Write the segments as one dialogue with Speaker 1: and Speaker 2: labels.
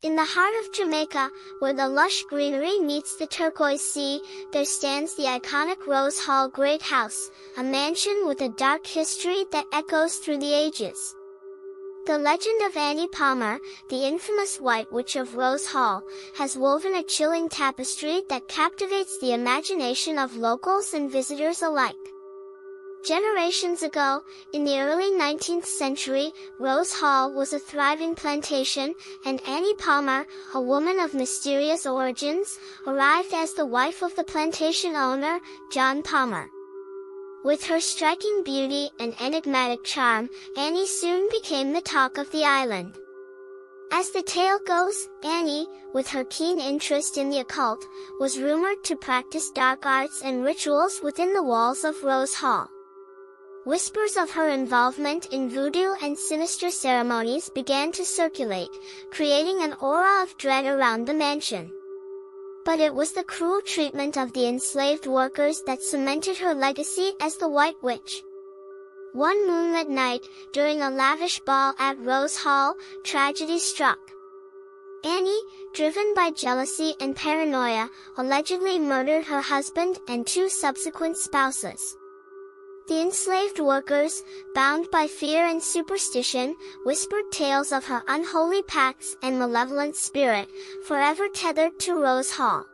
Speaker 1: In the heart of Jamaica, where the lush greenery meets the turquoise sea, there stands the iconic Rose Hall Great House, a mansion with a dark history that echoes through the ages. The legend of Annie Palmer, the infamous White Witch of Rose Hall, has woven a chilling tapestry that captivates the imagination of locals and visitors alike. Generations ago, in the early 19th century, Rose Hall was a thriving plantation, and Annie Palmer, a woman of mysterious origins, arrived as the wife of the plantation owner, John Palmer. With her striking beauty and enigmatic charm, Annie soon became the talk of the island. As the tale goes, Annie, with her keen interest in the occult, was rumored to practice dark arts and rituals within the walls of Rose Hall. Whispers of her involvement in voodoo and sinister ceremonies began to circulate, creating an aura of dread around the mansion. But it was the cruel treatment of the enslaved workers that cemented her legacy as the White Witch. One moonlit night, during a lavish ball at Rose Hall, tragedy struck. Annie, driven by jealousy and paranoia, allegedly murdered her husband and two subsequent spouses. The enslaved workers, bound by fear and superstition, whispered tales of her unholy pacts and malevolent spirit, forever tethered to Rose Hall.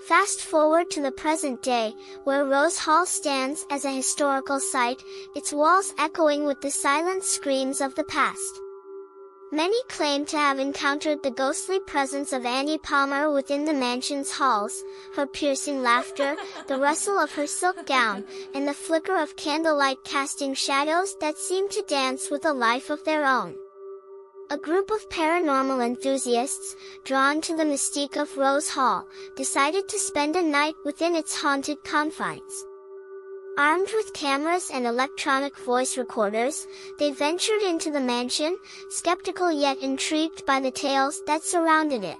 Speaker 1: Fast forward to the present day, where Rose Hall stands as a historical site, its walls echoing with the silent screams of the past. Many claim to have encountered the ghostly presence of Annie Palmer within the mansion's halls, her piercing laughter, the rustle of her silk gown, and the flicker of candlelight casting shadows that seem to dance with a life of their own. A group of paranormal enthusiasts, drawn to the mystique of Rose Hall, decided to spend a night within its haunted confines. Armed with cameras and electronic voice recorders, they ventured into the mansion, skeptical yet intrigued by the tales that surrounded it.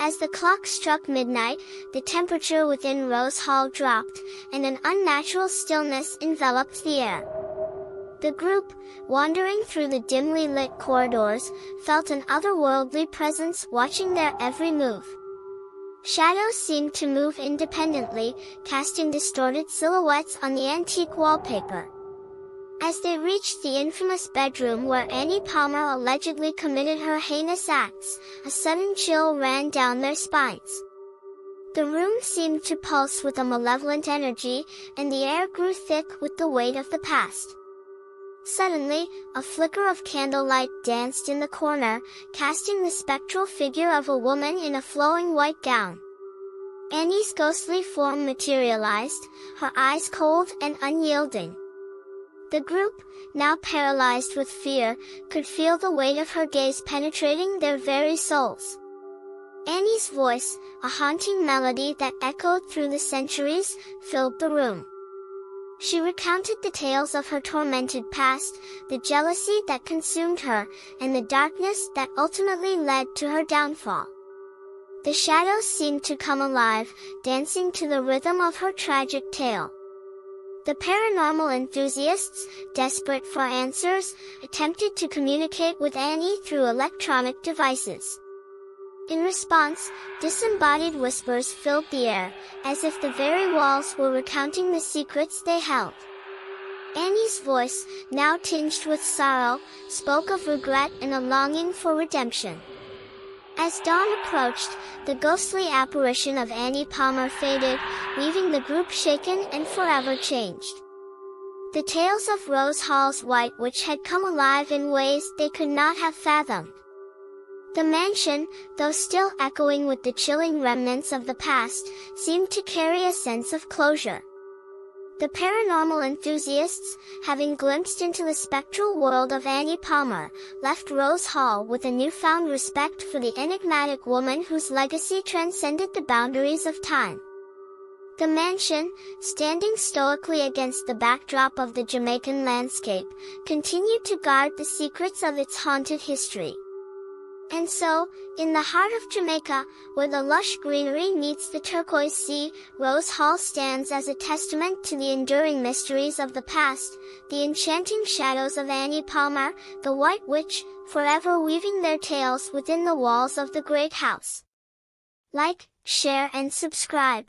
Speaker 1: As the clock struck midnight, the temperature within Rose Hall dropped, and an unnatural stillness enveloped the air. The group, wandering through the dimly lit corridors, felt an otherworldly presence watching their every move. Shadows seemed to move independently, casting distorted silhouettes on the antique wallpaper. As they reached the infamous bedroom where Annie Palmer allegedly committed her heinous acts, a sudden chill ran down their spines. The room seemed to pulse with a malevolent energy, and the air grew thick with the weight of the past. Suddenly, a flicker of candlelight danced in the corner, casting the spectral figure of a woman in a flowing white gown. Annie's ghostly form materialized, her eyes cold and unyielding. The group, now paralyzed with fear, could feel the weight of her gaze penetrating their very souls. Annie's voice, a haunting melody that echoed through the centuries, filled the room. She recounted the tales of her tormented past, the jealousy that consumed her, and the darkness that ultimately led to her downfall. The shadows seemed to come alive, dancing to the rhythm of her tragic tale. The paranormal enthusiasts, desperate for answers, attempted to communicate with Annie through electronic devices. In response, disembodied whispers filled the air, as if the very walls were recounting the secrets they held. Annie's voice, now tinged with sorrow, spoke of regret and a longing for redemption. As dawn approached, the ghostly apparition of Annie Palmer faded, leaving the group shaken and forever changed. The tales of Rose Hall's White Witch had come alive in ways they could not have fathomed. The mansion, though still echoing with the chilling remnants of the past, seemed to carry a sense of closure. The paranormal enthusiasts, having glimpsed into the spectral world of Annie Palmer, left Rose Hall with a newfound respect for the enigmatic woman whose legacy transcended the boundaries of time. The mansion, standing stoically against the backdrop of the Jamaican landscape, continued to guard the secrets of its haunted history. And so, in the heart of Jamaica, where the lush greenery meets the turquoise sea, Rose Hall stands as a testament to the enduring mysteries of the past, the enchanting shadows of Annie Palmer, the White Witch, forever weaving their tales within the walls of the great house. Like, share and subscribe.